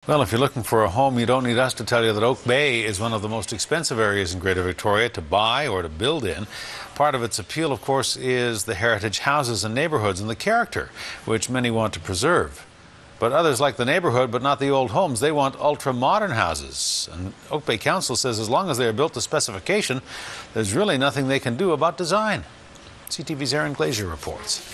Well, if you're looking for a home, you don't need us to tell you that Oak Bay is one of the most expensive areas in Greater Victoria to buy or to build in. Part of its appeal, of course, is the heritage houses and neighbourhoods and the character, which many want to preserve. But others like the neighbourhood, but not the old homes. They want ultra-modern houses. And Oak Bay Council says as long as they are built to specification, there's really nothing they can do about design. CTV's Aaron Glazier reports.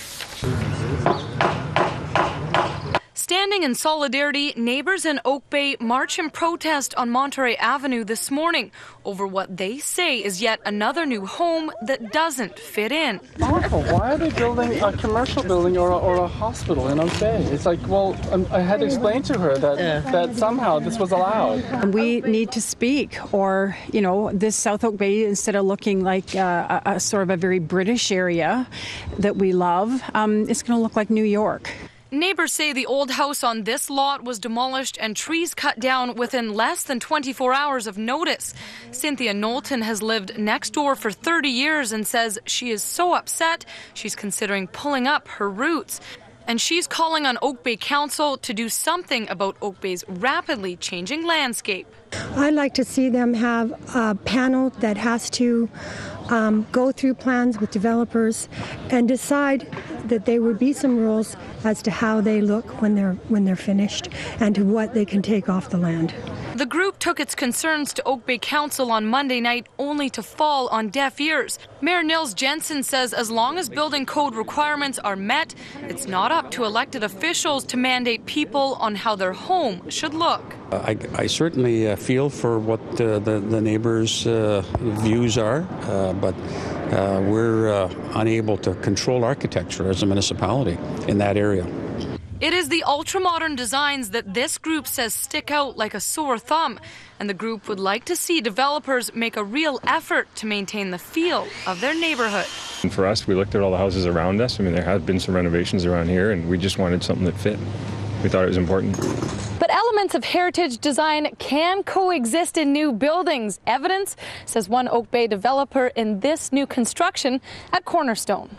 Standing in solidarity, neighbours in Oak Bay march in protest on Monterey Avenue this morning over what they say is yet another new home that doesn't fit in. Awful. Why are they building a commercial building or a hospital in Oak Bay? It's like, well, I had to explain to her that somehow this was allowed. We need to speak, or, you know, this South Oak Bay, instead of looking like a sort of a very British area that we love, it's going to look like New York. Neighbours say the old house on this lot was demolished and trees cut down within less than 24 hours of notice. CYNTHIA KNOWLTON has lived next door for 30 years and says she is so upset she's considering pulling up her roots. And she's calling on Oak Bay Council to do something about Oak Bay's rapidly changing landscape. I'd like to see them have a panel that has to go through plans with developers and decide that there would be some rules as to how they look when they're finished and to what they can take off the land. The group took its concerns to Oak Bay Council on Monday night only to fall on deaf ears. Mayor Nils Jensen says as long as building code requirements are met, it's not up to elected officials to mandate people on how their home should look. I certainly feel for what the neighbours' views are, but we're unable to control architecture as a municipality in that area. It is the ultra-modern designs that this group says stick out like a sore thumb, and the group would like to see developers make a real effort to maintain the feel of their neighbourhood. And for us, we looked at all the houses around us. I mean, there have been some renovations around here, and we just wanted something that fit. We thought it was important. But elements of heritage design can coexist in new buildings. Evidence, says one Oak Bay developer in this new construction at Cornerstone.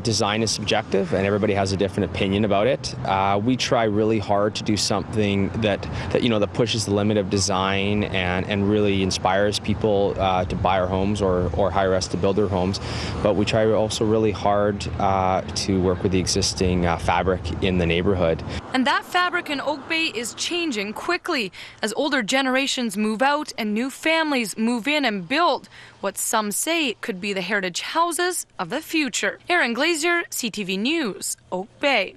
Design is subjective and everybody has a different opinion about it. We try really hard to do something that pushes the limit of design and really inspires people to buy our homes or hire us to build their homes. But we try also really hard to work with the existing fabric in the neighborhood. And that fabric in Oak Bay is changing quickly as older generations move out and new families move in and build what some say could be the heritage houses of the future. Aaron Glazier, CTV News, Oak Bay.